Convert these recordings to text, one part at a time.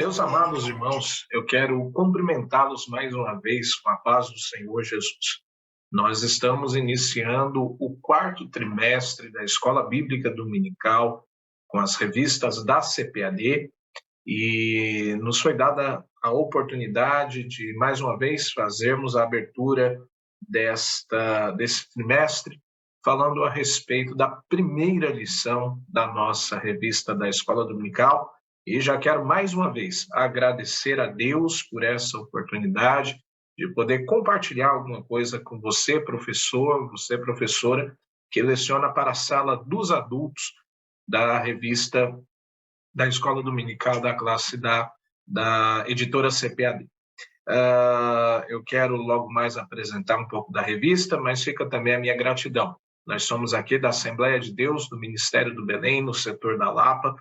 Meus amados irmãos, eu quero cumprimentá-los mais uma vez com a paz do Senhor Jesus. Nós estamos iniciando o quarto trimestre da Escola Bíblica Dominical com as revistas da CPAD e nos foi dada a oportunidade de, mais uma vez, fazermos a abertura desse trimestre falando a respeito da primeira lição da nossa revista da Escola Dominical. E já quero mais uma vez agradecer a Deus por essa oportunidade de poder compartilhar alguma coisa com você, professor, você, professora, que leciona para a sala dos adultos da revista da Escola Dominical da classe da editora CPAD. Eu quero logo mais apresentar um pouco da revista, mas fica também a minha gratidão. Nós somos aqui da Assembleia de Deus, do Ministério do Belém, no setor da Lapa,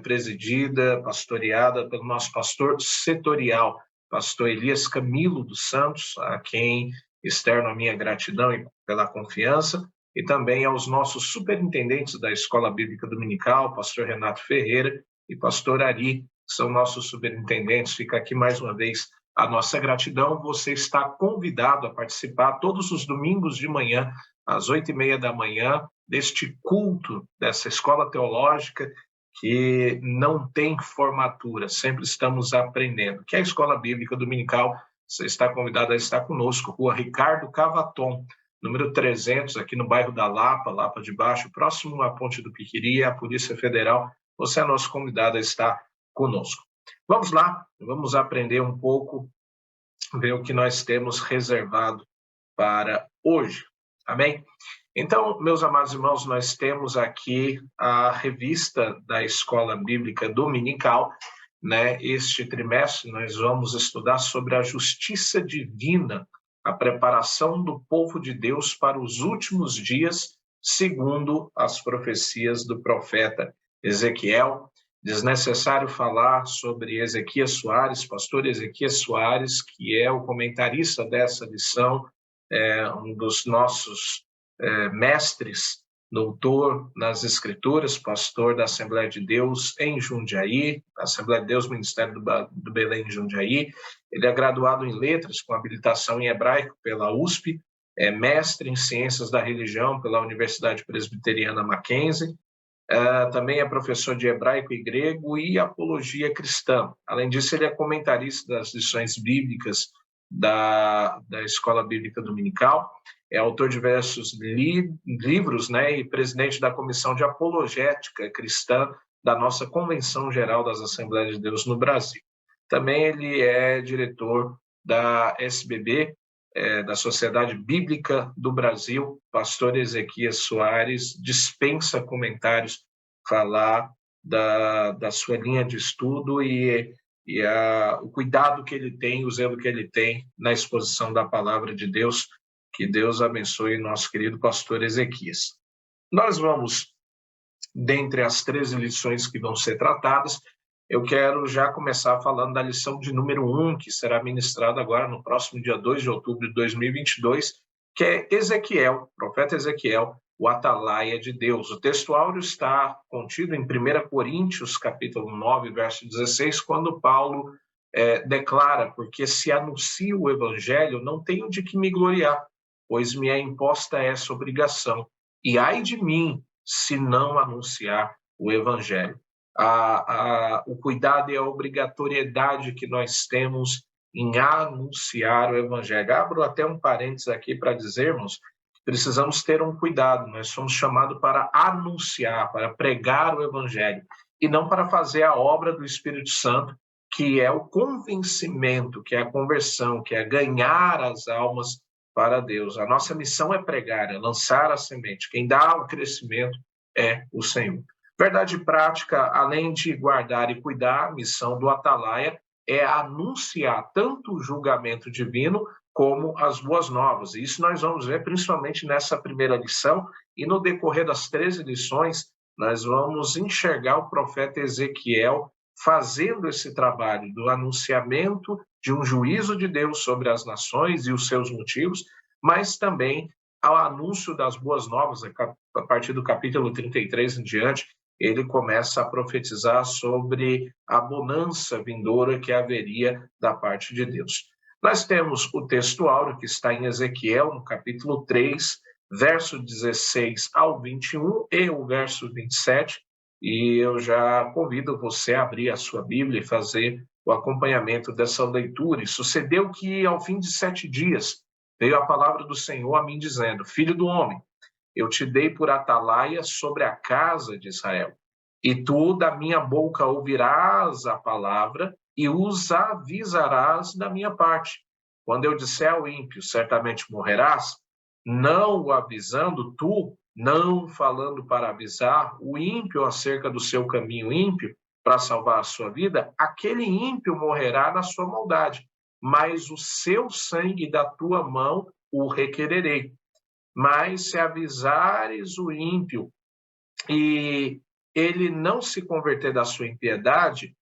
presidida, pastoreada pelo nosso pastor setorial, pastor Elias Camilo dos Santos, a quem externo a minha gratidão e pela confiança, e também aos nossos superintendentes da Escola Bíblica Dominical, pastor Renato Ferreira e pastor Ari, que são nossos superintendentes. Fica aqui mais uma vez a nossa gratidão. Você está convidado a participar todos os domingos de manhã, às 8h30 da manhã, deste culto, dessa escola teológica que não tem formatura, sempre estamos aprendendo, que é a Escola Bíblica Dominical. Você está convidado a estar conosco, Rua Ricardo Cavaton, número 300, aqui no bairro da Lapa, Lapa de Baixo, próximo à Ponte do Piquiri, à Polícia Federal. Você é nosso convidado a estar conosco. Vamos lá, vamos aprender um pouco, ver o que nós temos reservado para hoje. Amém? Então, meus amados irmãos, nós temos aqui a revista da Escola Bíblica Dominical, né? Este trimestre nós vamos estudar sobre a justiça divina, a preparação do povo de Deus para os últimos dias, segundo as profecias do profeta Ezequiel. Desnecessário falar sobre Ezequias Soares, pastor Ezequias Soares, que é o comentarista dessa lição, um dos nossos mestres, doutor nas Escrituras, pastor da Assembleia de Deus em Jundiaí, Assembleia de Deus, Ministério do Belém em Jundiaí. Ele é graduado em Letras, com habilitação em Hebraico pela USP, é mestre em Ciências da Religião pela Universidade Presbiteriana Mackenzie, também é professor de Hebraico e Grego e Apologia Cristã. Além disso, ele é comentarista das lições bíblicas da Escola Bíblica Dominical, é autor de diversos livros, né, e presidente da Comissão de Apologética Cristã da nossa Convenção Geral das Assembleias de Deus no Brasil. Também ele é diretor da SBB, da Sociedade Bíblica do Brasil. Pastor Ezequias Soares dispensa comentários, falar da sua linha de estudo e o cuidado que ele tem, o zelo que ele tem na exposição da palavra de Deus. Que Deus abençoe nosso querido pastor Ezequias. Nós vamos, dentre as 13 lições que vão ser tratadas, eu quero já começar falando da lição de número 1, que será ministrada agora no próximo dia 2 de outubro de 2022, que é Ezequiel, profeta Ezequiel, o atalaia de Deus. O texto áureo está contido em 1 Coríntios, capítulo 9, verso 16, quando Paulo declara: porque se anuncio o evangelho, não tenho de que me gloriar, pois me é imposta essa obrigação, e ai de mim se não anunciar o evangelho. O cuidado e a obrigatoriedade que nós temos em anunciar o evangelho. Abro até um parênteses aqui para dizermos que precisamos ter um cuidado. Nós somos chamados para anunciar, para pregar o evangelho, e não para fazer a obra do Espírito Santo, que é o convencimento, que é a conversão, que é ganhar as almas para Deus. A nossa missão é pregar, é lançar a semente. Quem dá o crescimento é o Senhor. Verdade prática, além de guardar e cuidar, a missão do atalaia é anunciar tanto o julgamento divino como as boas novas. E isso nós vamos ver principalmente nessa primeira lição, e no decorrer das 13 lições, nós vamos enxergar o profeta Ezequiel fazendo esse trabalho do anunciamento de um juízo de Deus sobre as nações e os seus motivos, mas também ao anúncio das boas novas, a partir do capítulo 33 em diante, ele começa a profetizar sobre a bonança vindoura que haveria da parte de Deus. Nós temos o texto áureo que está em Ezequiel, no capítulo 3, verso 16 ao 21 e o verso 27, e eu já convido você a abrir a sua Bíblia e fazer o acompanhamento dessa leitura. E sucedeu que, ao fim de 7 dias, veio a palavra do Senhor a mim, dizendo: Filho do homem, eu te dei por atalaia sobre a casa de Israel, e tu da minha boca ouvirás a palavra e os avisarás da minha parte. Quando eu disser ao ímpio, certamente morrerás, não o avisando tu, não falando para avisar o ímpio acerca do seu caminho ímpio, para salvar a sua vida, aquele ímpio morrerá na sua maldade, mas o seu sangue da tua mão o requererei. Mas se avisares o ímpio e ele não se converter da sua impiedade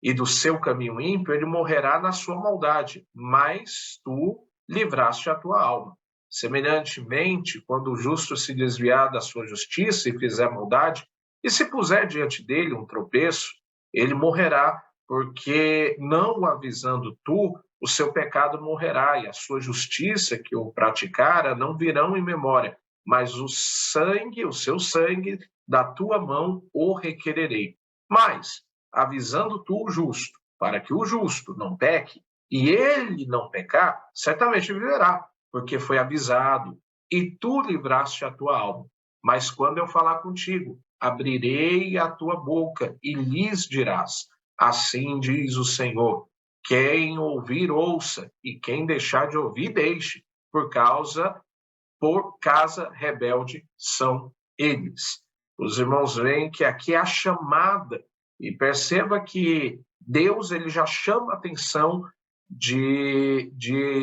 e do seu caminho ímpio, ele morrerá na sua maldade, mas tu livraste a tua alma. Semelhantemente, quando o justo se desviar da sua justiça e fizer maldade, e se puser diante dele um tropeço, ele morrerá, porque não o avisando tu, o seu pecado morrerá, e a sua justiça que o praticara não virão em memória, mas o sangue, o seu sangue, da tua mão o requererei. Mas, avisando tu o justo, para que o justo não peque, e ele não pecar, certamente viverá, porque foi avisado, e tu livraste a tua alma. Mas quando eu falar contigo, abrirei a tua boca e lhes dirás: assim diz o Senhor, quem ouvir, ouça, e quem deixar de ouvir, deixe, por casa rebelde são eles. Os irmãos veem que aqui é a chamada, e perceba que Deus ele já chama a atenção de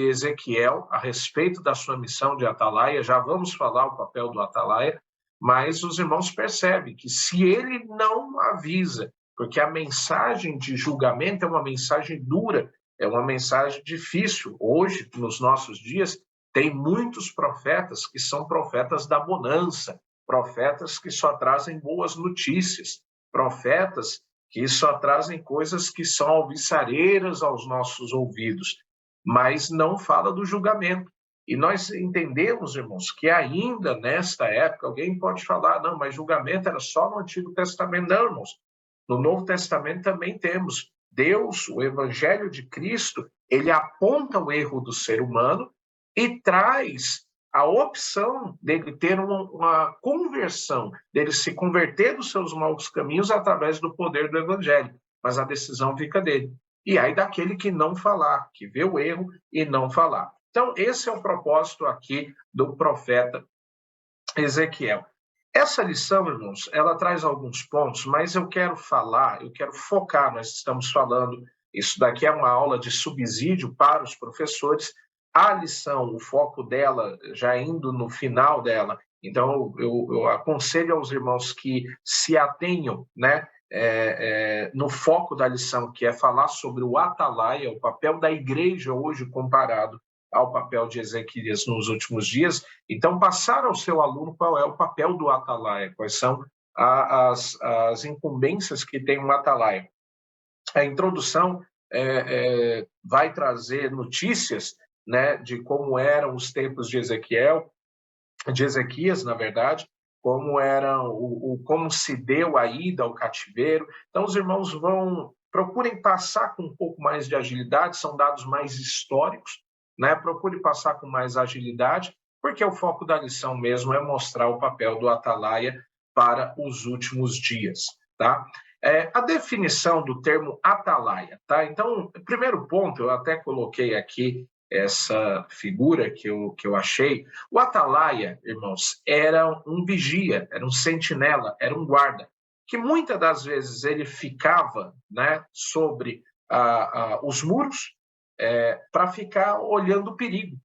Ezequiel a respeito da sua missão de atalaia. Já vamos falar o papel do atalaia, mas os irmãos percebem que se ele não avisa, porque a mensagem de julgamento é uma mensagem dura, é uma mensagem difícil. Hoje, nos nossos dias, tem muitos profetas que são profetas da bonança, profetas que só trazem boas notícias, profetas que só trazem coisas que são alvissareiras aos nossos ouvidos, mas não fala do julgamento. E nós entendemos, irmãos, que ainda nesta época, alguém pode falar, não, mas julgamento era só no Antigo Testamento. Não, irmãos, no Novo Testamento também temos. Deus, o Evangelho de Cristo, ele aponta o erro do ser humano e traz a opção dele ter uma conversão, dele se converter dos seus maus caminhos através do poder do Evangelho. Mas a decisão fica dele. E aí daquele que não falar, que vê o erro e não falar. Então, esse é o propósito aqui do profeta Ezequiel. Essa lição, irmãos, ela traz alguns pontos, mas eu quero focar, nós estamos falando, isso daqui é uma aula de subsídio para os professores, a lição, o foco dela, já indo no final dela, então eu aconselho aos irmãos que se atenham, né, no foco da lição, que é falar sobre o atalaia, o papel da igreja hoje comparado ao papel de Ezequias nos últimos dias. Então, passar ao seu aluno qual é o papel do atalaia, quais são as incumbências que tem um atalaia. A introdução vai trazer notícias, né, de como eram os tempos de Ezequias, na verdade, como se deu a ida ao cativeiro. Então, os irmãos procurem passar com um pouco mais de agilidade, são dados mais históricos, né? Procure passar com mais agilidade, porque o foco da lição mesmo é mostrar o papel do atalaia para os últimos dias, tá? A definição do termo atalaia, tá? Então, primeiro ponto, eu até coloquei aqui essa figura que eu achei. O atalaia, irmãos, era um vigia, era um sentinela, era um guarda, que muitas das vezes ele ficava, né, sobre os muros, para ficar olhando o perigo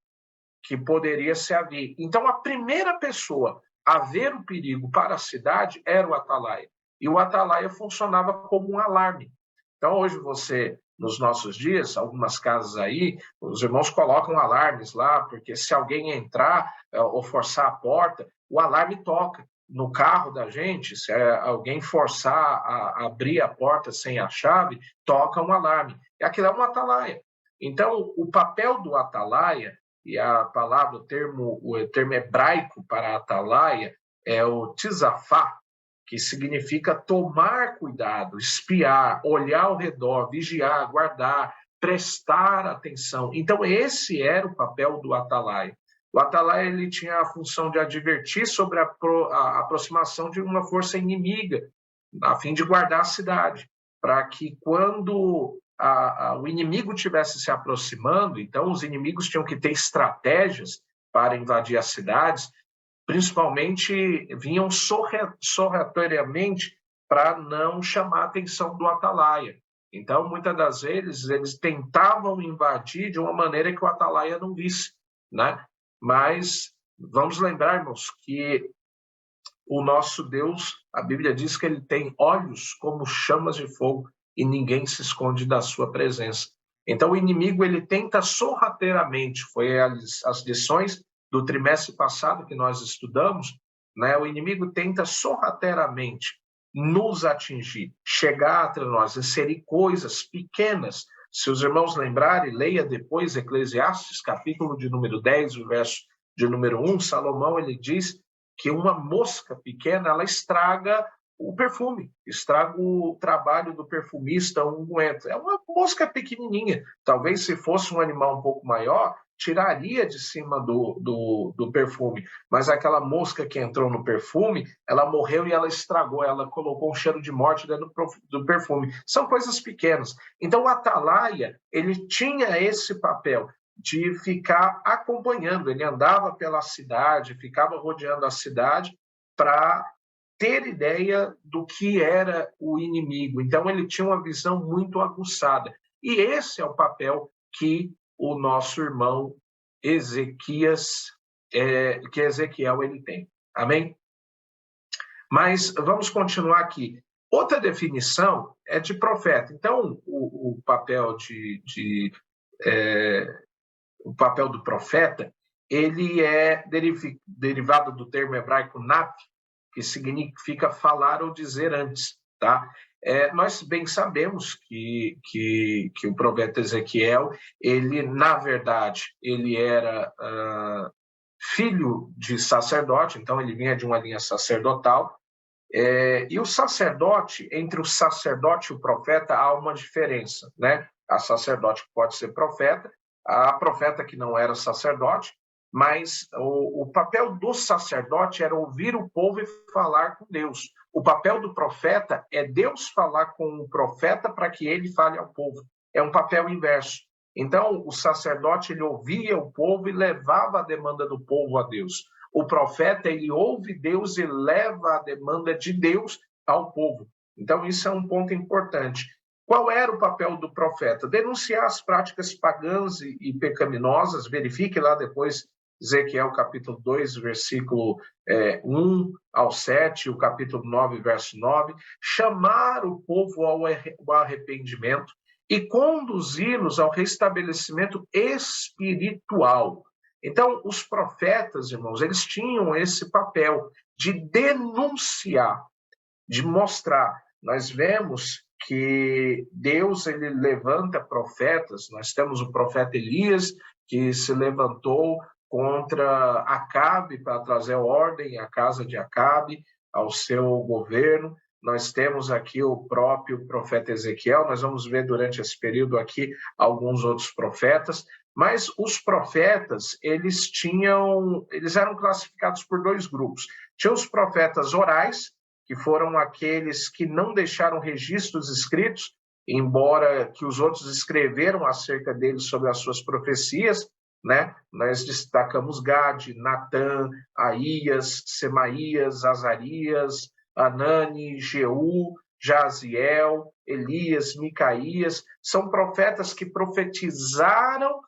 que poderia se haver. Então, a primeira pessoa a ver o perigo para a cidade era o atalaia. E o atalaia funcionava como um alarme. Então, hoje nos nossos dias, algumas casas aí, os irmãos colocam alarmes lá, porque se alguém entrar ou forçar a porta, o alarme toca. no carro da gente, se alguém forçar a abrir a porta sem a chave, toca um alarme. E aquilo é uma atalaia. Então, o papel do atalaia, e a palavra, o termo hebraico para atalaia é o tzafá, que significa tomar cuidado, espiar, olhar ao redor, vigiar, guardar, prestar atenção. Então, esse era o papel do atalaia. O atalaia ele tinha a função de advertir sobre a aproximação de uma força inimiga, a fim de guardar a cidade, para que quando o inimigo estivesse se aproximando, então os inimigos tinham que ter estratégias para invadir as cidades, principalmente vinham sorrateiramente para não chamar a atenção do atalaia. Então, muitas das vezes, eles tentavam invadir de uma maneira que o atalaia não visse, né? Mas vamos lembrar, irmãos, que o nosso Deus, a Bíblia diz que ele tem olhos como chamas de fogo e ninguém se esconde da sua presença. Então, o inimigo, ele tenta sorrateiramente, foi as lições do trimestre passado que nós estudamos, né? O inimigo tenta sorrateiramente nos atingir, chegar até nós, inserir coisas pequenas. Se os irmãos lembrarem, leia depois Eclesiastes, capítulo de número 10, o verso de número 1, Salomão, ele diz que uma mosca pequena, ela estraga o perfume, estraga o trabalho do perfumista, um unguento. É uma mosca pequenininha. Talvez se fosse um animal um pouco maior, tiraria de cima do perfume. Mas aquela mosca que entrou no perfume, ela morreu e ela estragou, ela colocou um cheiro de morte dentro do perfume. São coisas pequenas. Então o atalaia, ele tinha esse papel de ficar acompanhando. Ele andava pela cidade, ficava rodeando a cidade para ter ideia do que era o inimigo. Então, ele tinha uma visão muito aguçada. E esse é o papel que o nosso irmão Ezequiel ele tem. Amém? Mas vamos continuar aqui. Outra definição é de profeta. Então, o papel o papel do profeta, ele é derivado do termo hebraico nat, que significa falar ou dizer antes, tá? Nós bem sabemos que o profeta Ezequiel, ele, na verdade, ele era filho de sacerdote, então ele vinha de uma linha sacerdotal, e o sacerdote, entre o sacerdote e o profeta, há uma diferença, né? A sacerdote pode ser profeta, a profeta que não era sacerdote, mas o papel do sacerdote era ouvir o povo e falar com Deus. O papel do profeta é Deus falar com o profeta para que ele fale ao povo. É um papel inverso. Então, o sacerdote ele ouvia o povo e levava a demanda do povo a Deus. O profeta ele ouve Deus e leva a demanda de Deus ao povo. Então, isso é um ponto importante. Qual era o papel do profeta? Denunciar as práticas pagãs e pecaminosas. Verifique lá depois Ezequiel capítulo 2, versículo 1 ao 7, o capítulo 9, verso 9. Chamar o povo ao arrependimento e conduzi-los ao restabelecimento espiritual. Então, os profetas, irmãos, eles tinham esse papel de denunciar, de mostrar. Nós vemos que Deus ele levanta profetas. Nós temos o profeta Elias, que se levantou contra Acabe para trazer ordem à casa de Acabe, ao seu governo. Nós temos aqui o próprio profeta Ezequiel, nós vamos ver durante esse período aqui alguns outros profetas, mas os profetas, eles eram classificados por dois grupos. Tinha os profetas orais, que foram aqueles que não deixaram registros escritos, embora que os outros escreveram acerca deles sobre as suas profecias, né? Nós destacamos Gade, Natã, Aías, Semaías, Azarias, Anani, Jeú, Jaziel, Elias, Micaías. São profetas que profetizaram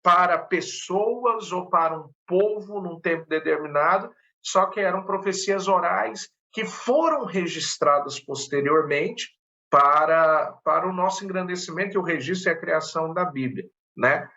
para pessoas ou para um povo num tempo determinado, só que eram profecias orais que foram registradas posteriormente para o nosso engrandecimento e o registro e a criação da Bíblia, né?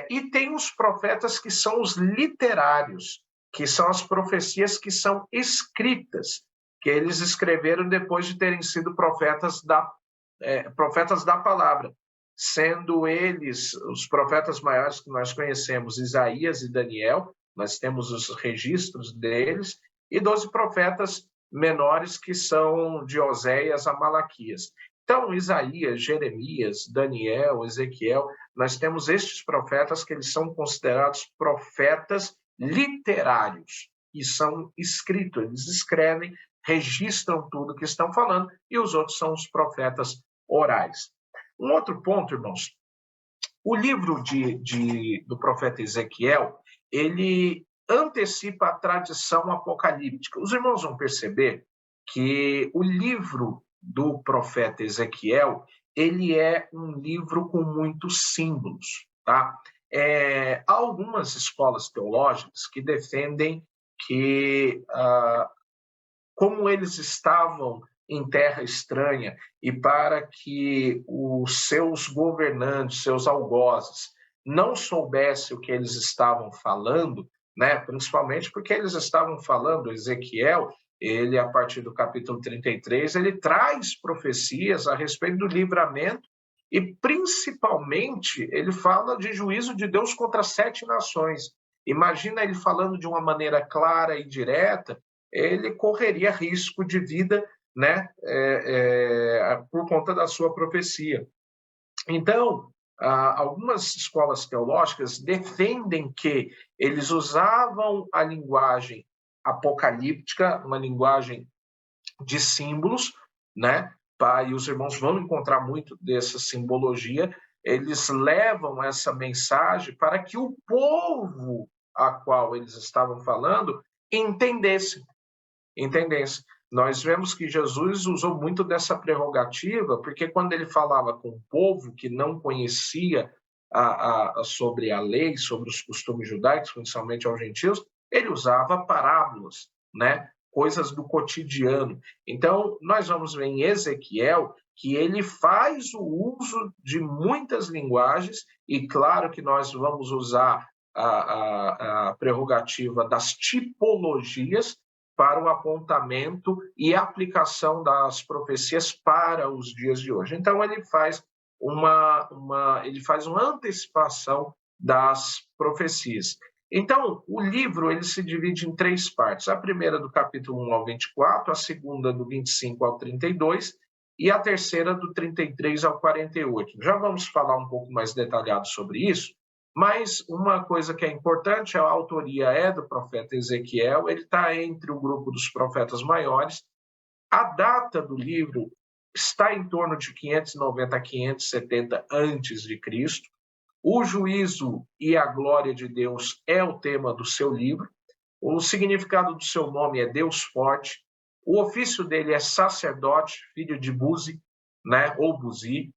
E tem os profetas que são os literários. que são as profecias que são escritas, que eles escreveram depois de terem sido profetas da palavra, sendo eles os profetas maiores que nós conhecemos, Isaías e Daniel, nós temos os registros deles, e 12 profetas menores que são de Oséias a Malaquias. Então, Isaías, Jeremias, Daniel, Ezequiel, nós temos estes profetas que eles são considerados profetas literários, e são escritos, eles escrevem, registram tudo que estão falando, e os outros são os profetas orais. Um outro ponto, irmãos, o livro do profeta Ezequiel, ele antecipa a tradição apocalíptica. Os irmãos vão perceber que o livro do profeta Ezequiel, ele é um livro com muitos símbolos, tá? Há algumas escolas teológicas que defendem que, como eles estavam em terra estranha e para que os seus governantes, seus algozes, não soubessem o que eles estavam falando, né? Principalmente porque eles estavam falando, Ezequiel, ele, a partir do capítulo 33, ele traz profecias a respeito do livramento e, principalmente, ele fala de juízo de Deus contra 7 nações. Imagina ele falando de uma maneira clara e direta, ele correria risco de vida, né, por conta da sua profecia. Então, algumas escolas teológicas defendem que eles usavam a linguagem apocalíptica, uma linguagem de símbolos, né? E os irmãos vão encontrar muito dessa simbologia. Eles levam essa mensagem para que o povo a qual eles estavam falando entendesse. Nós vemos que Jesus usou muito dessa prerrogativa, porque quando ele falava com o povo que não conhecia sobre a lei, sobre os costumes judaicos, principalmente aos gentios, ele usava parábolas, né? Coisas do cotidiano. Então, nós vamos ver em Ezequiel que ele faz o uso de muitas linguagens, e claro que nós vamos usar a prerrogativa das tipologias para o apontamento e aplicação das profecias para os dias de hoje. Então, ele faz uma antecipação das profecias. Então, o livro ele se divide em 3 partes. A primeira do capítulo 1 ao 24, a segunda do 25 ao 32 e a terceira do 33 ao 48. Já vamos falar um pouco mais detalhado sobre isso, mas uma coisa que é importante, a autoria é do profeta Ezequiel, ele está entre o grupo dos profetas maiores. A data do livro está em torno de 590 a 570 a.C., o juízo e a glória de Deus é o tema do seu livro. O significado do seu nome é Deus forte. O ofício dele é sacerdote, filho de Buzi, né, ou Buzi,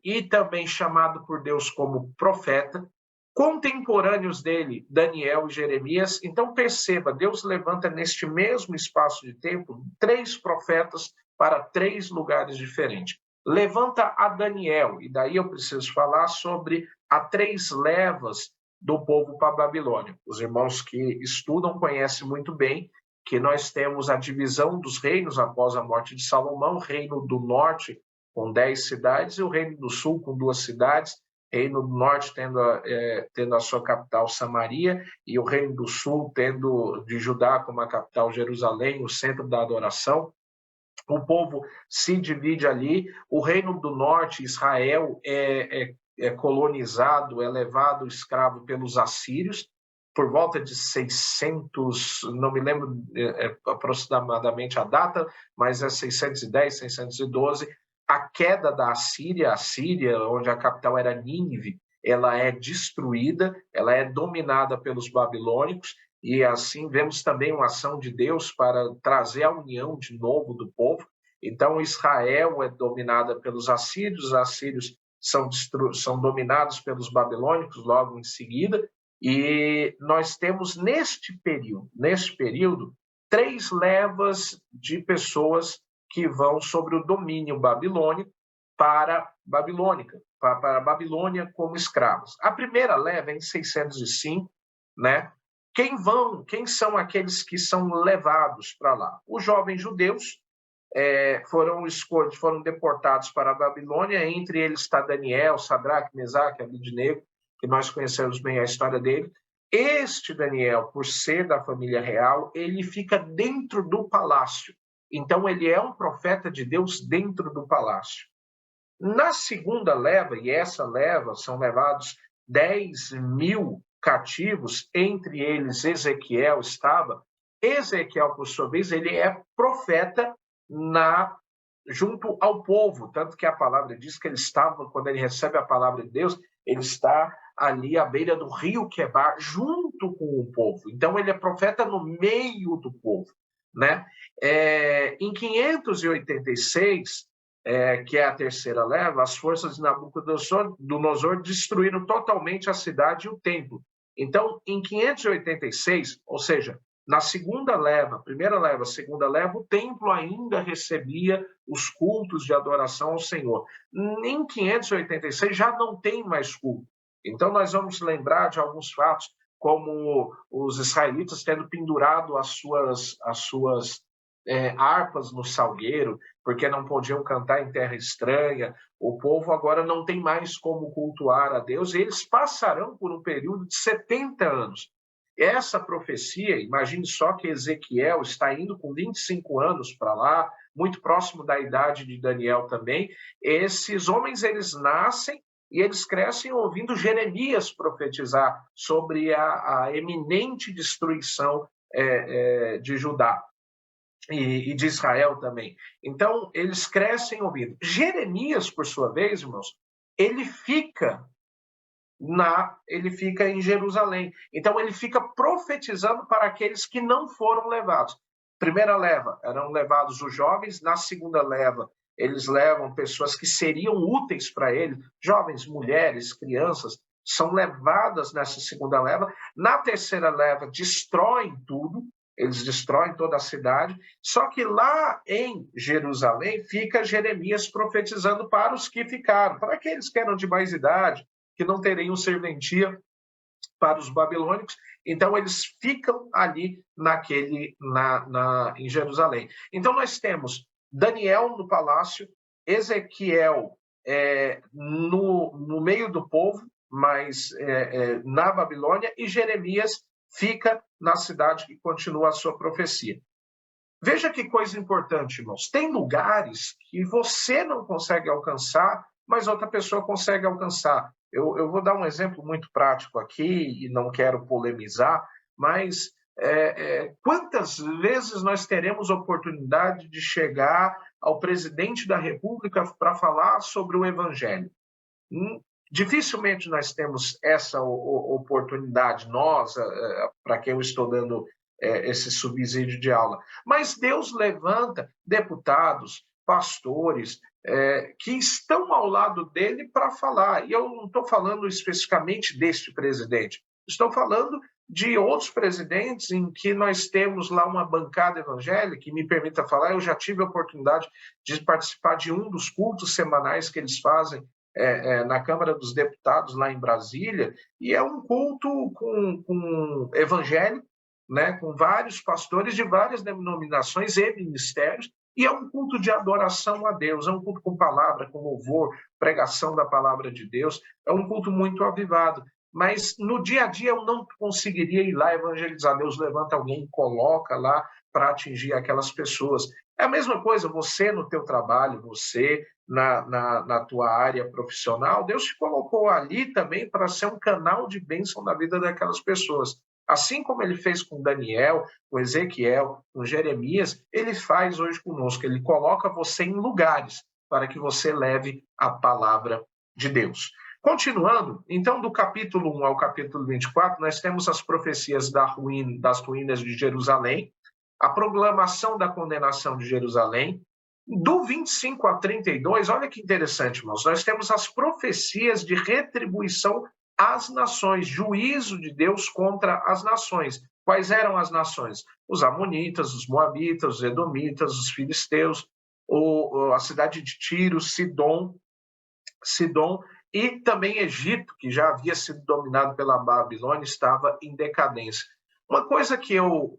e também chamado por Deus como profeta. Contemporâneos dele, Daniel e Jeremias. Então perceba, Deus levanta neste mesmo espaço de tempo 3 profetas para 3 lugares diferentes. Levanta a Daniel, e daí eu preciso falar sobre as 3 levas do povo para a Babilônia. Os irmãos que estudam conhecem muito bem que nós temos a divisão dos reinos após a morte de Salomão, o reino do norte com 10 cidades e o reino do sul com 2 cidades, reino do norte tendo a sua capital Samaria e o reino do sul tendo de Judá como a capital Jerusalém, o centro da adoração. O povo se divide ali. O reino do norte, Israel, é colonizado, é levado escravo pelos assírios, por volta de 600, não me lembro aproximadamente a data, mas é 610, 612. A queda da Assíria, onde a capital era Nínive, ela é destruída, ela é dominada pelos babilônicos, e assim vemos também uma ação de Deus para trazer a união de novo do povo. Então, Israel é dominada pelos assírios, os assírios são dominados pelos babilônicos logo em seguida, e nós temos neste período 3 levas de pessoas que vão sobre o domínio babilônico para a Babilônia como escravos. A primeira leva é em 605, né? Quem são aqueles que são levados para lá? Os jovens judeus foram deportados para a Babilônia, entre eles está Daniel, Sadraque, Mesaque, Abednego, que nós conhecemos bem a história dele. Este Daniel, por ser da família real, ele fica dentro do palácio. Então, ele é um profeta de Deus dentro do palácio. Na segunda leva, e essa leva são levados 10.000 cativos, entre eles Ezequiel estava. Ezequiel, por sua vez, ele é profeta junto ao povo, tanto que a palavra diz que ele estava, quando ele recebe a palavra de Deus, ele está ali à beira do rio Quebar, junto com o povo. Então, ele é profeta no meio do povo, né? Em 586, que é a terceira leva, as forças de Nabucodonosor destruíram totalmente a cidade e o templo. Então, em 586, ou seja, na segunda leva, primeira leva, segunda leva, o templo ainda recebia os cultos de adoração ao Senhor. Em 586 já não tem mais culto. Então nós vamos lembrar de alguns fatos, como os israelitas tendo pendurado as suas harpas no salgueiro, porque não podiam cantar em terra estranha. O povo agora não tem mais como cultuar a Deus, e eles passarão por um período de 70 anos. Essa profecia, imagine só que Ezequiel está indo com 25 anos para lá, muito próximo da idade de Daniel também. Esses homens, eles nascem e eles crescem ouvindo Jeremias profetizar sobre a eminente destruição de Judá e de Israel também. Então, eles crescem ouvindo. Jeremias, por sua vez, irmãos, ele fica em Jerusalém. Então, ele fica profetizando para aqueles que não foram levados. Primeira leva, eram levados os jovens. Na segunda leva, eles levam pessoas que seriam úteis para ele. Jovens, mulheres, crianças, são levadas nessa segunda leva. Na terceira leva, destroem tudo. Eles destroem toda a cidade. Só que lá em Jerusalém, fica Jeremias profetizando para os que ficaram, para aqueles que eram de mais idade, que não teriam serventia para os babilônicos. Então, eles ficam ali em Jerusalém. Então, nós temos Daniel no palácio, Ezequiel no meio do povo, mas na Babilônia, e Jeremias fica na cidade que continua a sua profecia. Veja que coisa importante, irmãos. Tem lugares que você não consegue alcançar, mas outra pessoa consegue alcançar. Eu vou dar um exemplo muito prático aqui, e não quero polemizar, mas quantas vezes nós teremos oportunidade de chegar ao presidente da República para falar sobre o Evangelho? Dificilmente nós temos essa oportunidade, para quem eu estou dando esse subsídio de aula. Mas Deus levanta deputados, pastores, que estão ao lado dele para falar. E eu não estou falando especificamente deste presidente, estou falando de outros presidentes em que nós temos lá uma bancada evangélica, que me permita falar, eu já tive a oportunidade de participar de um dos cultos semanais que eles fazem na Câmara dos Deputados, lá em Brasília, e é um culto com evangélico, né, com vários pastores de várias denominações e ministérios, e é um culto de adoração a Deus, é um culto com palavra, com louvor, pregação da palavra de Deus, é um culto muito avivado. Mas no dia a dia eu não conseguiria ir lá evangelizar. Deus levanta alguém e coloca lá para atingir aquelas pessoas. É a mesma coisa, você no teu trabalho, você na tua área profissional, Deus te colocou ali também para ser um canal de bênção na vida daquelas pessoas. Assim como ele fez com Daniel, com Ezequiel, com Jeremias, ele faz hoje conosco. Ele coloca você em lugares para que você leve a palavra de Deus. Continuando, então, do capítulo 1 ao capítulo 24, nós temos as profecias das ruínas de Jerusalém, a proclamação da condenação de Jerusalém. Do 25 a 32, olha que interessante, irmãos, nós temos as profecias de retribuição às nações, juízo de Deus contra as nações. Quais eram as nações? Os amonitas, os moabitas, os edomitas, os filisteus, a cidade de Tiro, Sidom e também Egito, que já havia sido dominado pela Babilônia, estava em decadência. Uma coisa que eu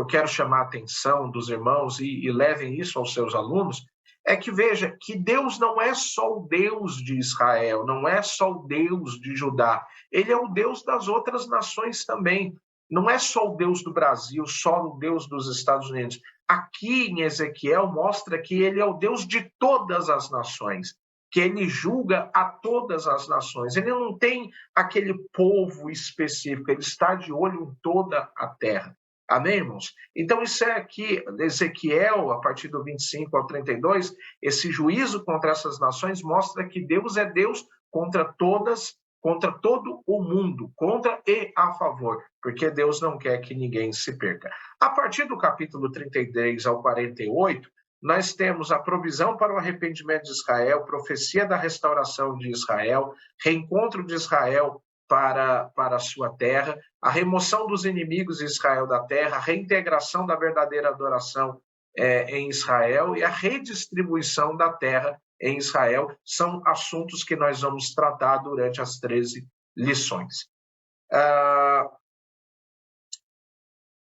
quero chamar a atenção dos irmãos e levem isso aos seus alunos é que veja que Deus não é só o Deus de Israel, não é só o Deus de Judá, ele é o Deus das outras nações também. Não é só o Deus do Brasil, só o Deus dos Estados Unidos. Aqui em Ezequiel mostra que ele é o Deus de todas as nações, que ele julga a todas as nações. Ele não tem aquele povo específico, ele está de olho em toda a terra. Amém, irmãos? Então, isso é aqui, Ezequiel, a partir do 25 ao 32, esse juízo contra essas nações mostra que Deus é Deus contra todas, contra todo o mundo, contra e a favor, porque Deus não quer que ninguém se perca. A partir do capítulo 33 ao 48, nós temos a provisão para o arrependimento de Israel, profecia da restauração de Israel, reencontro de Israel para a sua terra, a remoção dos inimigos de Israel da terra, a reintegração da verdadeira adoração em Israel e a redistribuição da terra em Israel, são assuntos que nós vamos tratar durante as 13 lições.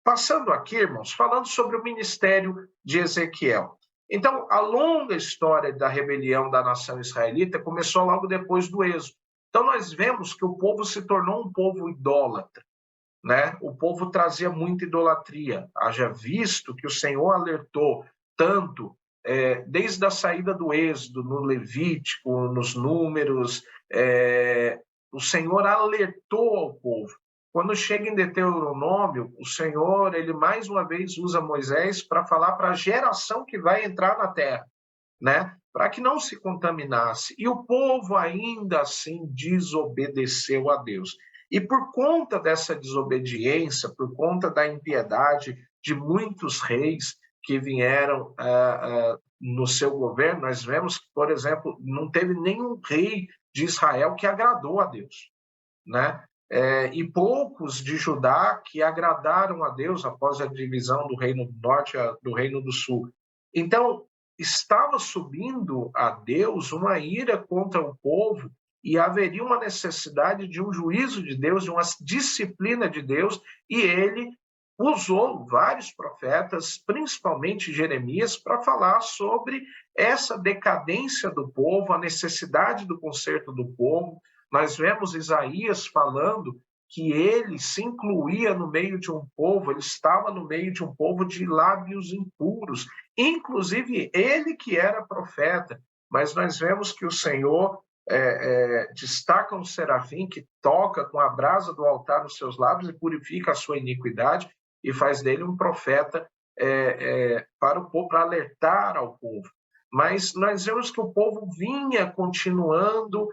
Passando aqui, irmãos, falando sobre o ministério de Ezequiel. Então, a longa história da rebelião da nação israelita começou logo depois do Êxodo. Então, nós vemos que o povo se tornou um povo idólatra, né? O povo trazia muita idolatria. Haja visto que o Senhor alertou tanto desde a saída do Êxodo, no Levítico, nos Números, o Senhor alertou ao povo. Quando chega em Deuteronômio, o Senhor, ele mais uma vez usa Moisés para falar para a geração que vai entrar na terra, né? Para que não se contaminasse. E o povo ainda assim desobedeceu a Deus. E por conta dessa desobediência, por conta da impiedade de muitos reis que vieram no seu governo, nós vemos que, por exemplo, não teve nenhum rei de Israel que agradou a Deus, né? E poucos de Judá que agradaram a Deus após a divisão do Reino do Norte e do Reino do Sul. Então, estava subindo a Deus uma ira contra o povo e haveria uma necessidade de um juízo de Deus, de uma disciplina de Deus, e ele usou vários profetas, principalmente Jeremias, para falar sobre essa decadência do povo, a necessidade do conserto do povo. Nós vemos Isaías falando que ele se incluía no meio de um povo, ele estava no meio de um povo de lábios impuros, inclusive ele que era profeta, mas nós vemos que o Senhor destaca um serafim que toca com a brasa do altar nos seus lábios e purifica a sua iniquidade e faz dele um profeta para o povo, para alertar ao povo. Mas nós vemos que o povo vinha continuando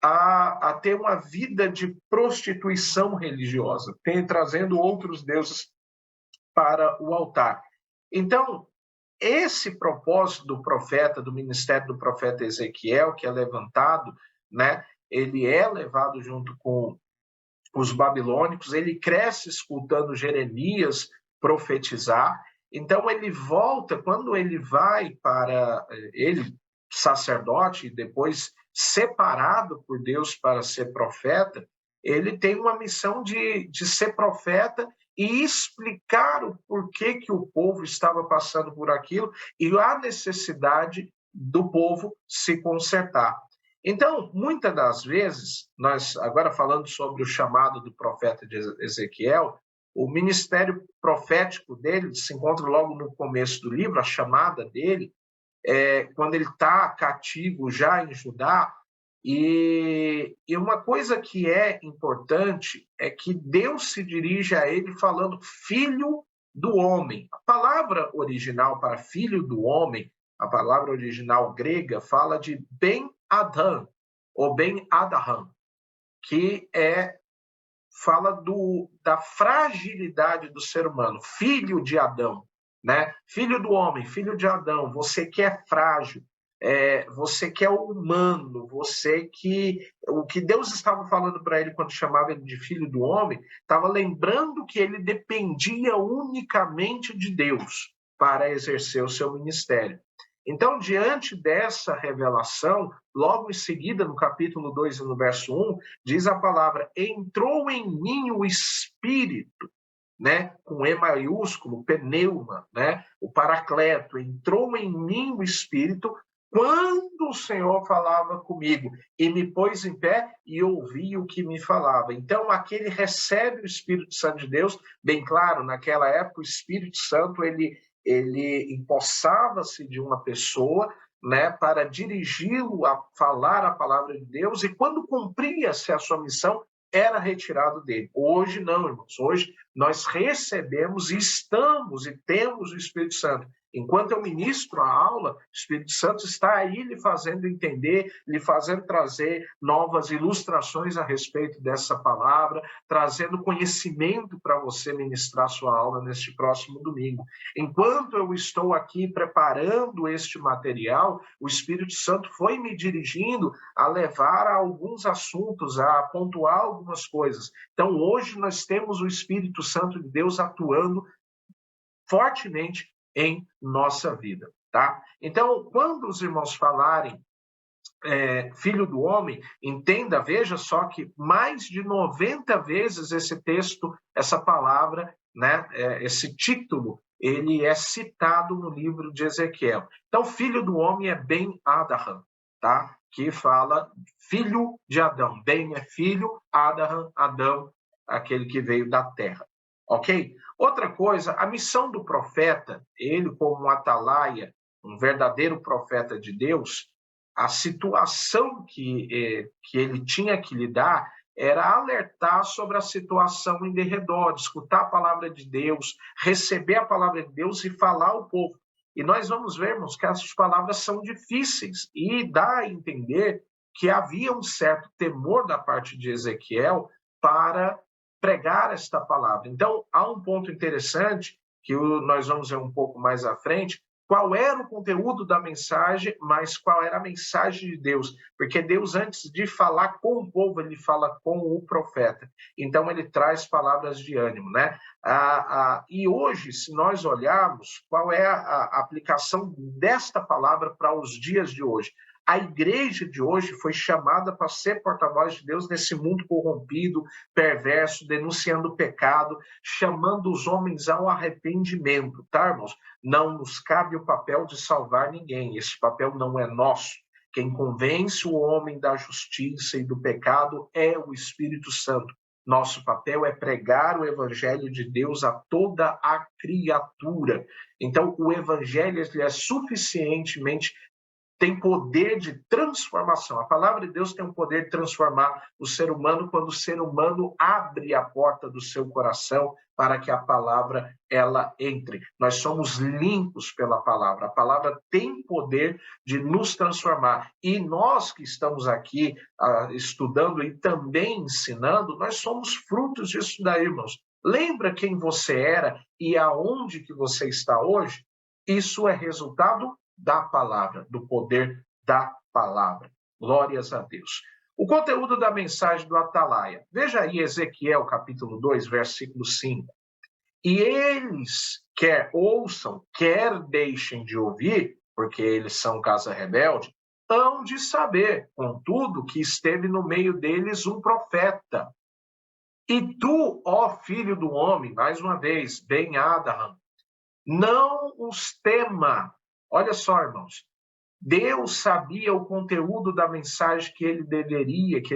a ter uma vida de prostituição religiosa, trazendo outros deuses para o altar. Então, esse propósito do profeta, do ministério do profeta Ezequiel, que é levantado, né, ele é levado junto com os babilônicos, ele cresce escutando Jeremias profetizar, então ele volta, quando ele vai para ele, sacerdote, e depois separado por Deus para ser profeta, ele tem uma missão de ser profeta e explicar o porquê que o povo estava passando por aquilo e a necessidade do povo se consertar. Então, muitas das vezes, nós agora falando sobre o chamado do profeta de Ezequiel, o ministério profético dele se encontra logo no começo do livro, a chamada dele, quando ele está cativo já em Judá. E uma coisa que é importante é que Deus se dirige a ele falando filho do homem. A palavra original para filho do homem, a palavra original grega, fala de Ben-Adam, ou Ben-Adaham, que fala da fragilidade do ser humano, filho de Adão, né? Filho do homem, filho de Adão, você que é frágil, você que é humano, você que... O que Deus estava falando para ele quando chamava ele de filho do homem, estava lembrando que ele dependia unicamente de Deus para exercer o seu ministério. Então, diante dessa revelação, logo em seguida, no capítulo 2 e no verso 1, diz a palavra: entrou em mim o Espírito né, com E maiúsculo, pneuma, né, o Paracleto, entrou em mim o Espírito quando o Senhor falava comigo e me pôs em pé e ouvi o que me falava. Então, aquele recebe o Espírito Santo de Deus, bem claro, naquela época o Espírito Santo, ele empossava-se de uma pessoa, né, para dirigi-lo a falar a palavra de Deus, e quando cumpria-se a sua missão, era retirado dele. Hoje não, irmãos. Hoje nós recebemos e estamos e temos o Espírito Santo. Enquanto eu ministro a aula, o Espírito Santo está aí lhe fazendo entender, lhe fazendo trazer novas ilustrações a respeito dessa palavra, trazendo conhecimento para você ministrar sua aula neste próximo domingo. Enquanto eu estou aqui preparando este material, o Espírito Santo foi me dirigindo a levar a alguns assuntos, a pontuar algumas coisas. Então, hoje nós temos o Espírito Santo de Deus atuando fortemente em nossa vida, tá? Então, quando os irmãos falarem filho do homem, entenda, veja só que mais de 90 vezes esse texto, essa palavra, né, esse título, ele é citado no livro de Ezequiel. Então, filho do homem é Ben Adarran, tá? Que fala filho de Adão. Ben é filho, Adarran, Adão, aquele que veio da terra. Ok? Outra coisa, a missão do profeta, ele como um atalaia, um verdadeiro profeta de Deus, a situação que ele tinha que lidar era alertar sobre a situação em derredor, escutar a palavra de Deus, receber a palavra de Deus e falar ao povo. E nós vamos vermos que essas palavras são difíceis e dá a entender que havia um certo temor da parte de Ezequiel para pregar esta palavra. Então, há um ponto interessante que nós vamos ver um pouco mais à frente, qual era o conteúdo da mensagem, mas qual era a mensagem de Deus. Porque Deus, antes de falar com o povo, ele fala com o profeta. Então, ele traz palavras de ânimo, né? E hoje, se nós olharmos, qual é a aplicação desta palavra para os dias de hoje? A igreja de hoje foi chamada para ser porta-voz de Deus nesse mundo corrompido, perverso, denunciando o pecado, chamando os homens ao arrependimento, tá, irmãos? Não nos cabe o papel de salvar ninguém, esse papel não é nosso. Quem convence o homem da justiça e do pecado é o Espírito Santo. Nosso papel é pregar o evangelho de Deus a toda a criatura. Então, o evangelho é suficientemente, tem poder de transformação. A palavra de Deus tem o poder de transformar o ser humano quando o ser humano abre a porta do seu coração para que a palavra ela entre. Nós somos limpos pela palavra. A palavra tem poder de nos transformar. E nós que estamos aqui estudando e também ensinando, nós somos frutos disso daí, irmãos. Lembra quem você era e aonde que você está hoje? Isso é resultado da palavra, do poder da palavra. Glórias a Deus. O conteúdo da mensagem do atalaia. Veja aí Ezequiel, capítulo 2, versículo 5. E eles, quer ouçam, quer deixem de ouvir, porque eles são casa rebelde, hão de saber, contudo, que esteve no meio deles um profeta. E tu, ó filho do homem, mais uma vez, Ben Adarran, não os tema. Olha só, irmãos, Deus sabia o conteúdo da mensagem que ele deveria, que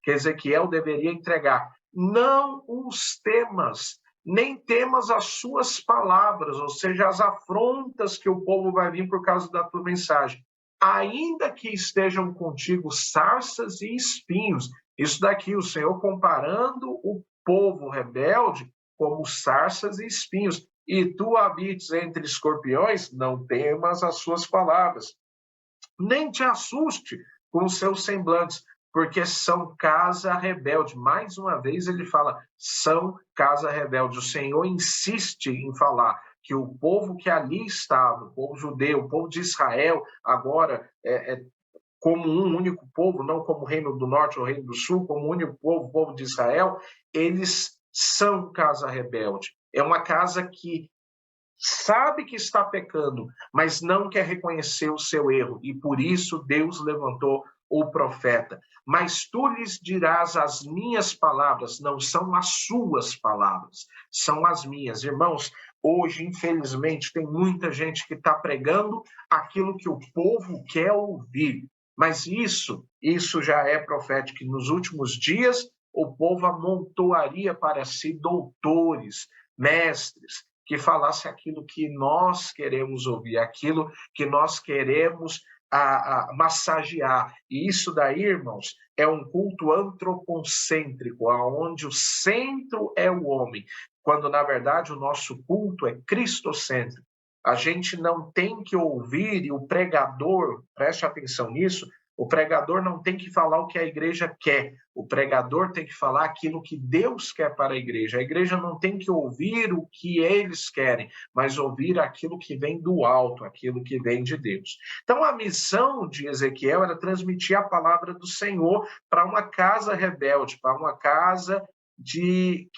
Ezequiel deveria entregar. Não os temas, nem temas as suas palavras, ou seja, as afrontas que o povo vai vir por causa da tua mensagem. Ainda que estejam contigo sarças e espinhos. Isso daqui, o Senhor comparando o povo rebelde como sarças e espinhos. E tu habites entre escorpiões, não temas as suas palavras. Nem te assuste com os seus semblantes, porque são casa rebelde. Mais uma vez ele fala, são casa rebelde. O Senhor insiste em falar que o povo que ali estava, o povo judeu, o povo de Israel, agora como um único povo, não como o reino do norte ou o reino do sul, como um único povo, o povo de Israel, eles são casa rebelde. É uma casa que sabe que está pecando, mas não quer reconhecer o seu erro. E por isso Deus levantou ou profeta, mas tu lhes dirás as minhas palavras, não são as suas palavras, são as minhas. Irmãos, hoje, infelizmente, tem muita gente que está pregando aquilo que o povo quer ouvir, mas isso já é profético, que nos últimos dias o povo amontoaria para si doutores, mestres, que falasse aquilo que nós queremos ouvir, aquilo que nós queremos massagear. E isso daí, irmãos, é um culto antropocêntrico, onde o centro é o homem, quando, na verdade, o nosso culto é cristocêntrico. A gente não tem que ouvir, e o pregador, preste atenção nisso, o pregador não tem que falar o que a igreja quer, o pregador tem que falar aquilo que Deus quer para a igreja. A igreja não tem que ouvir o que eles querem, mas ouvir aquilo que vem do alto, aquilo que vem de Deus. Então, a missão de Ezequiel era transmitir a palavra do Senhor para uma casa rebelde, para uma casa que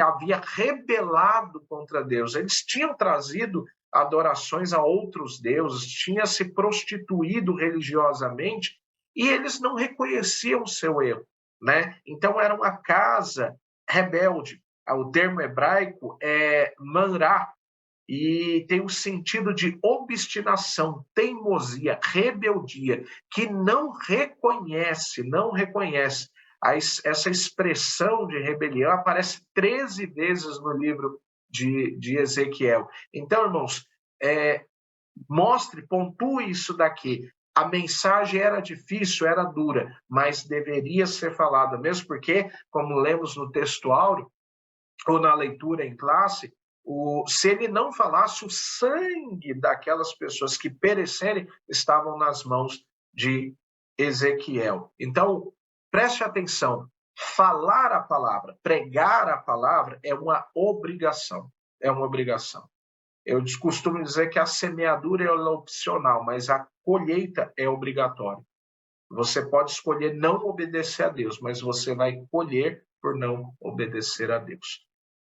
havia rebelado contra Deus. Eles tinham trazido adorações a outros deuses, tinha se prostituído religiosamente e eles não reconheciam o seu erro, né? Então era uma casa rebelde. O termo hebraico é manrá e tem o sentido de obstinação, teimosia, rebeldia, que não reconhece. Essa expressão de rebelião aparece 13 vezes no livro de Ezequiel. Então, irmãos, pontue isso daqui. A mensagem era difícil, era dura, mas deveria ser falada, mesmo porque, como lemos no texto áureo, ou na leitura em classe, se ele não falasse, o sangue daquelas pessoas que perecerem estavam nas mãos de Ezequiel. Então, preste atenção, falar a palavra, pregar a palavra é uma obrigação, Eu costumo dizer que a semeadura é opcional, mas a colheita é obrigatória. Você pode escolher não obedecer a Deus, mas você vai colher por não obedecer a Deus.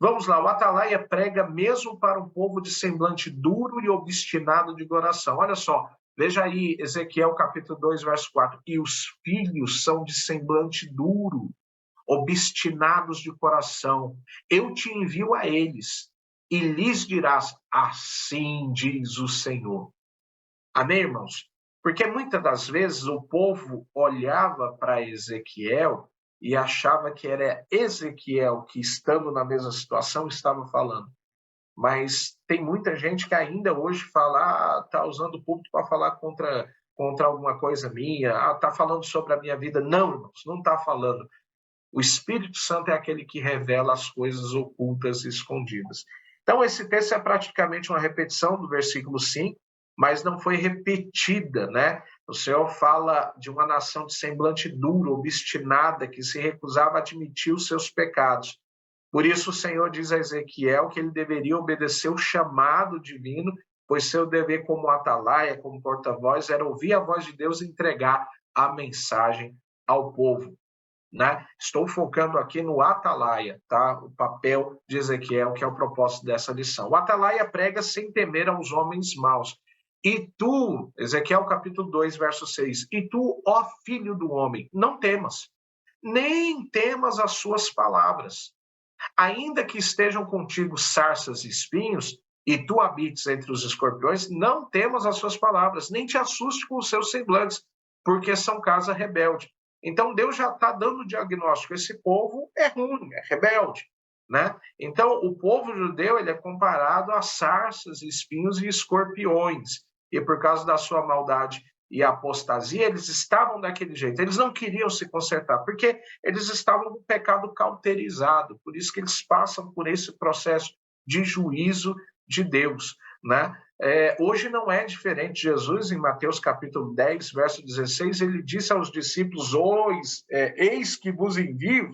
Vamos lá, o Atalaia prega mesmo para um povo de semblante duro e obstinado de coração. Olha só, veja aí Ezequiel capítulo 2, verso 4. E os filhos são de semblante duro, obstinados de coração. Eu te envio a eles e lhes dirás, assim diz o Senhor. Amém, irmãos? Porque muitas das vezes o povo olhava para Ezequiel e achava que era Ezequiel que, estando na mesma situação, estava falando. Mas tem muita gente que ainda hoje fala, está usando o púlpito para falar contra alguma coisa minha, está falando sobre a minha vida. Não, irmãos, não está falando. O Espírito Santo é aquele que revela as coisas ocultas e escondidas. Então, esse texto é praticamente uma repetição do versículo 5, mas não foi repetida, né? O Senhor fala de uma nação de semblante duro, obstinada, que se recusava a admitir os seus pecados. Por isso, o Senhor diz a Ezequiel que ele deveria obedecer o chamado divino, pois seu dever como atalaia, como porta-voz, era ouvir a voz de Deus e entregar a mensagem ao povo. Né? Estou focando aqui no Atalaia, tá? O papel de Ezequiel, que é o propósito dessa lição. O Atalaia prega sem temer aos homens maus. E tu, Ezequiel capítulo 2, verso 6, e tu, ó filho do homem, não temas, nem temas as suas palavras. Ainda que estejam contigo sarças e espinhos, e tu habites entre os escorpiões, não temas as suas palavras, nem te assuste com os seus semblantes, porque são casa rebelde. Então, Deus já está dando o diagnóstico. Esse povo é ruim, é rebelde. Né? Então, o povo judeu ele é comparado a sarças, espinhos e escorpiões. E por causa da sua maldade e apostasia, eles estavam daquele jeito. Eles não queriam se consertar, porque eles estavam com o pecado cauterizado. Por isso que eles passam por esse processo de juízo de Deus. Né? Hoje não é diferente. Jesus, em Mateus capítulo 10, verso 16, ele disse aos discípulos, eis que vos envio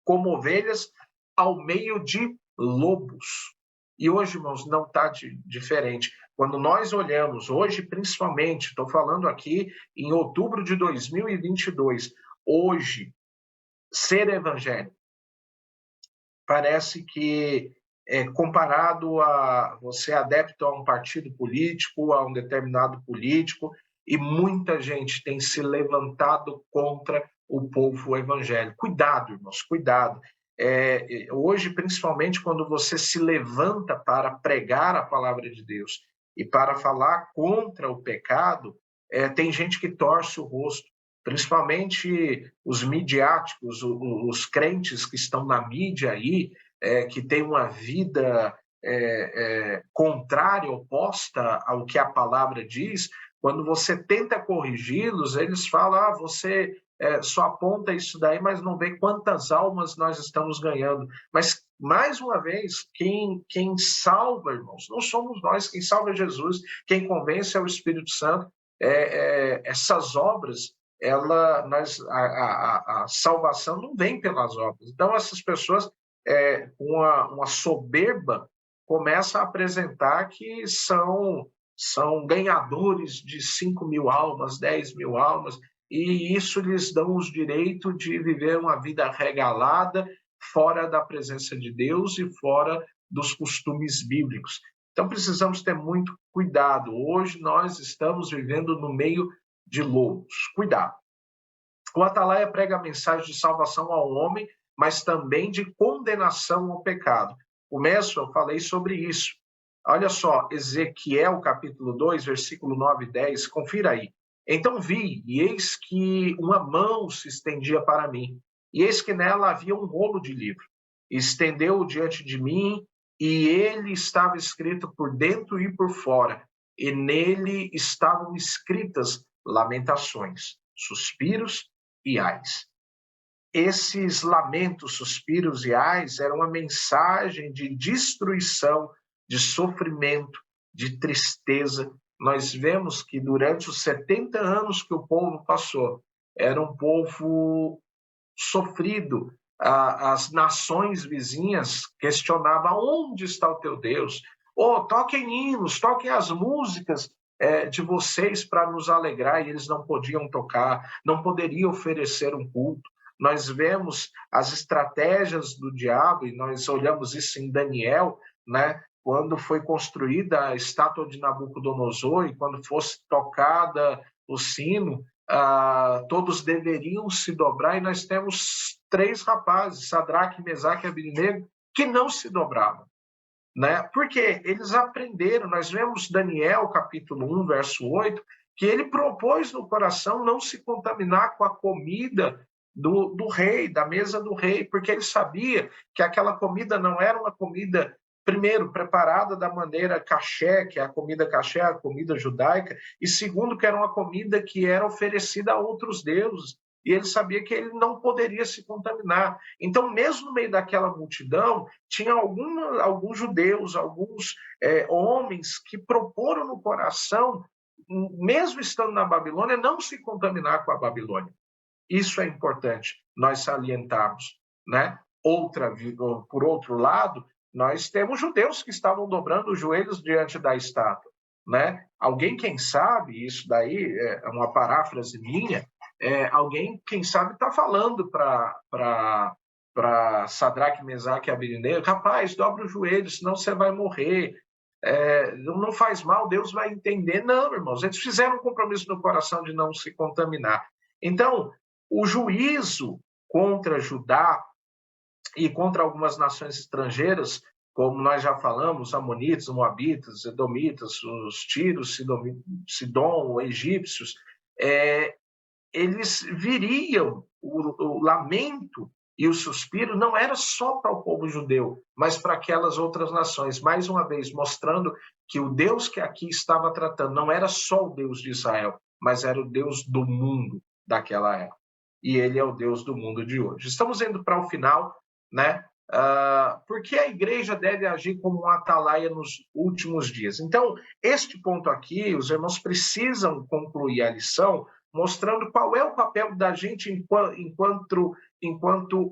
como ovelhas ao meio de lobos. E hoje, irmãos, não está diferente. Quando nós olhamos, hoje principalmente, estou falando aqui em outubro de 2022, hoje, ser evangélico parece que comparado a você adepto a um partido político, a um determinado político, e muita gente tem se levantado contra o povo evangélico. Cuidado, irmãos, cuidado. Hoje, principalmente, quando você se levanta para pregar a palavra de Deus e para falar contra o pecado, tem gente que torce o rosto, principalmente os midiáticos, os crentes que estão na mídia aí, que têm uma vida contrária, oposta ao que a palavra diz. Quando você tenta corrigi-los, eles falam, você só aponta isso daí, mas não vê quantas almas nós estamos ganhando. Mas, mais uma vez, quem salva, irmãos, não somos nós, quem salva é Jesus, quem convence é o Espírito Santo. Essas obras, a salvação não vem pelas obras. Então, essas pessoas, com uma soberba, começam a apresentar que são ganhadores de 5.000 almas, 10.000 almas, e isso lhes dá os direitos de viver uma vida regalada, fora da presença de Deus e fora dos costumes bíblicos. Então precisamos ter muito cuidado. Hoje nós estamos vivendo no meio de lobos. Cuidado. O Atalaia prega a mensagem de salvação ao homem, mas também de condenação ao pecado. Começo, eu falei sobre isso. Olha só, Ezequiel capítulo 2, versículo 9 e 10, confira aí. Então vi, e eis que uma mão se estendia para mim, e eis que nela havia um rolo de livro. Estendeu-o diante de mim, e ele estava escrito por dentro e por fora, e nele estavam escritas lamentações, suspiros e ais. Esses lamentos, suspiros e ais eram uma mensagem de destruição, de sofrimento, de tristeza. Nós vemos que durante os 70 anos que o povo passou, era um povo sofrido. As nações vizinhas questionavam: onde está o teu Deus? Toquem hinos, toquem as músicas de vocês para nos alegrar, e eles não podiam tocar, não poderiam oferecer um culto. Nós vemos as estratégias do diabo, e nós olhamos isso em Daniel, né? Quando foi construída a estátua de Nabucodonosor e quando fosse tocada o sino, todos deveriam se dobrar, e nós temos 3 rapazes, Sadraque, Mesaque e Abednego, que não se dobravam. Né? Porque eles aprenderam. Nós vemos Daniel, capítulo 1, verso 8, que ele propôs no coração não se contaminar com a comida do rei, da mesa do rei, porque ele sabia que aquela comida não era uma comida, primeiro, preparada da maneira caché, que é a comida caché, a comida judaica, e segundo, que era uma comida que era oferecida a outros deuses, e ele sabia que ele não poderia se contaminar. Então, mesmo no meio daquela multidão, tinha alguns judeus, alguns homens que proporam no coração, mesmo estando na Babilônia, não se contaminar com a Babilônia. Isso é importante nós salientarmos, né? Por outro lado, nós temos judeus que estavam dobrando os joelhos diante da estátua, né? Alguém, quem sabe, isso daí é uma paráfrase minha, alguém, quem sabe, está falando para Sadraque, Mesaque e Abednego: rapaz, dobra os joelhos, senão você vai morrer. Não faz mal, Deus vai entender. Não, irmãos, eles fizeram um compromisso no coração de não se contaminar. Então, o juízo contra Judá e contra algumas nações estrangeiras, como nós já falamos, Amonitas, Moabitas, Edomitas, os Tíros, Sidom, egípcios, eles viriam, o lamento e o suspiro não era só para o povo judeu, mas para aquelas outras nações. Mais uma vez, mostrando que o Deus que aqui estava tratando não era só o Deus de Israel, mas era o Deus do mundo daquela época. E ele é o Deus do mundo de hoje. Estamos indo para o final, né? Por que a igreja deve agir como um atalaia nos últimos dias? Então, este ponto aqui, os irmãos precisam concluir a lição mostrando qual é o papel da gente enquanto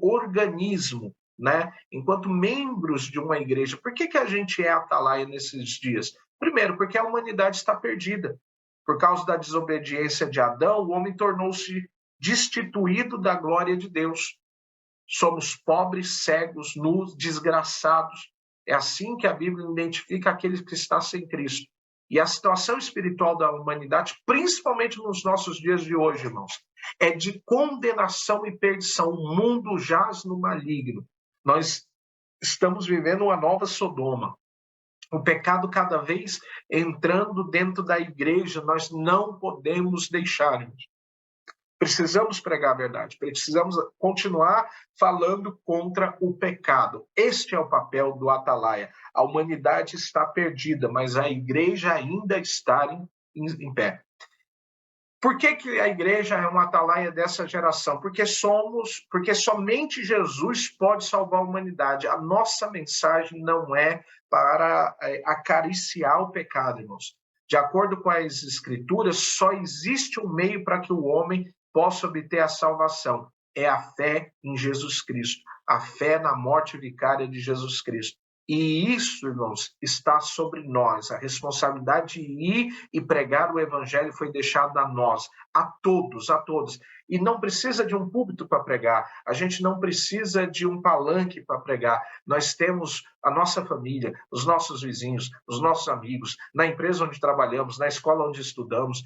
organismo, né? Enquanto membros de uma igreja. Por que a gente é atalaia nesses dias? Primeiro, porque a humanidade está perdida. Por causa da desobediência de Adão, o homem tornou-se destituído da glória de Deus. Somos pobres, cegos, nus, desgraçados. É assim que a Bíblia identifica aquele que está sem Cristo. E a situação espiritual da humanidade, principalmente nos nossos dias de hoje, irmãos, é de condenação e perdição. O mundo jaz no maligno. Nós estamos vivendo uma nova Sodoma. O pecado cada vez entrando dentro da igreja, nós não podemos deixar, irmãos. Precisamos pregar a verdade, precisamos continuar falando contra o pecado. Este é o papel do atalaia. A humanidade está perdida, mas a igreja ainda está em pé. Por que a igreja é um atalaia dessa geração? Porque somente Jesus pode salvar a humanidade. A nossa mensagem não é para acariciar o pecado, irmãos. De acordo com as escrituras, só existe um meio para que o homem possa obter a salvação. É a fé em Jesus Cristo, a fé na morte vicária de Jesus Cristo. E isso, irmãos, está sobre nós. A responsabilidade de ir e pregar o evangelho foi deixada a nós, a todos, a todos. E não precisa de um púlpito para pregar, a gente não precisa de um palanque para pregar. Nós temos a nossa família, os nossos vizinhos, os nossos amigos, na empresa onde trabalhamos, na escola onde estudamos.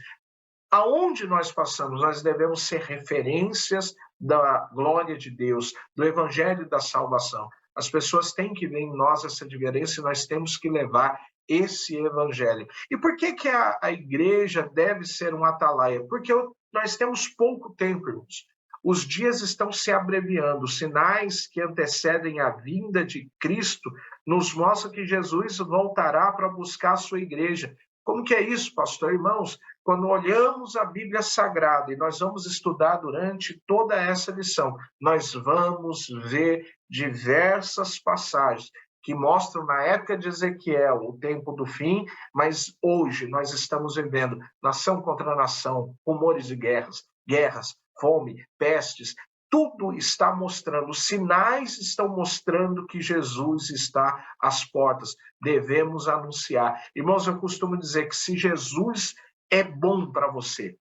Aonde nós passamos, nós devemos ser referências da glória de Deus, do evangelho da salvação. As pessoas têm que ver em nós essa diferença e nós temos que levar esse evangelho. E por que a igreja deve ser um atalaia? Porque nós temos pouco tempo, irmãos. Os dias estão se abreviando. Os sinais que antecedem a vinda de Cristo nos mostram que Jesus voltará para buscar a sua igreja. Como que é isso, pastor? Irmãos, quando olhamos a Bíblia Sagrada e nós vamos estudar durante toda essa lição, nós vamos ver diversas passagens que mostram na época de Ezequiel o tempo do fim, mas hoje nós estamos vivendo nação contra nação, rumores de guerras, fome, pestes. Tudo está mostrando, os sinais estão mostrando que Jesus está às portas. Devemos anunciar. Irmãos, eu costumo dizer que se Jesus é bom para você,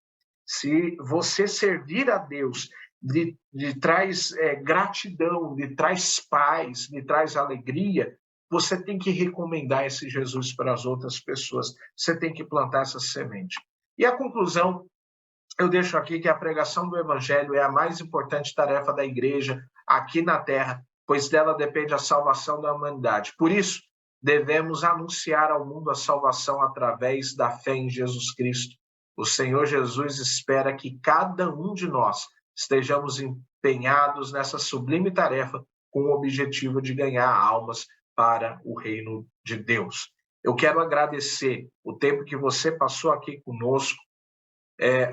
se você servir a Deus, lhe traz gratidão, lhe traz paz, lhe traz alegria, você tem que recomendar esse Jesus para as outras pessoas. Você tem que plantar essa semente. E a conclusão, eu deixo aqui que a pregação do evangelho é a mais importante tarefa da igreja aqui na terra, pois dela depende a salvação da humanidade. Por isso, devemos anunciar ao mundo a salvação através da fé em Jesus Cristo. O Senhor Jesus espera que cada um de nós estejamos empenhados nessa sublime tarefa com o objetivo de ganhar almas para o reino de Deus. Eu quero agradecer o tempo que você passou aqui conosco,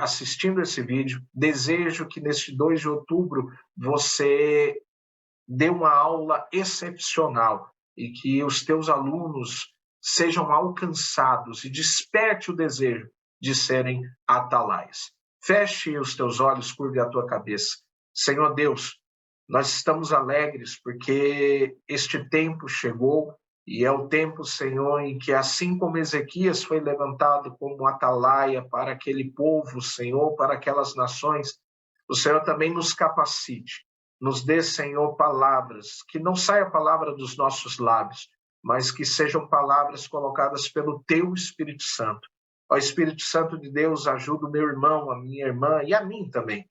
assistindo esse vídeo. Desejo que neste 2 de outubro você dê uma aula excepcional e que os teus alunos sejam alcançados e desperte o desejo de serem atalaias. Feche os teus olhos, curve a tua cabeça. Senhor Deus, nós estamos alegres porque este tempo chegou e é o tempo, Senhor, em que assim como Ezequias foi levantado como atalaia para aquele povo, Senhor, para aquelas nações, o Senhor também nos capacite. Nos dê, Senhor, palavras, que não saia a palavra dos nossos lábios, mas que sejam palavras colocadas pelo Teu Espírito Santo. Ó Espírito Santo de Deus, ajuda o meu irmão, a minha irmã e a mim também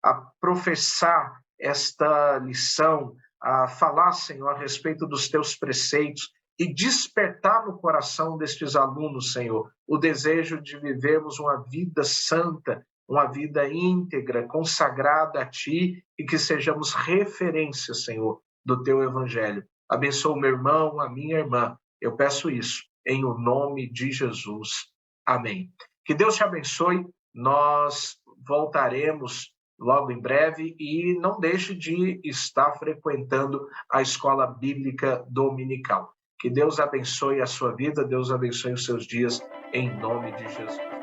a professar esta lição, a falar, Senhor, a respeito dos Teus preceitos e despertar no coração destes alunos, Senhor, o desejo de vivermos uma vida santa, uma vida íntegra, consagrada a Ti e que sejamos referência, Senhor, do Teu Evangelho. Abençoa o meu irmão, a minha irmã. Eu peço isso em o nome de Jesus. Amém. Que Deus te abençoe. Nós voltaremos logo em breve e não deixe de estar frequentando a Escola Bíblica Dominical. Que Deus abençoe a sua vida, Deus abençoe os seus dias, em nome de Jesus.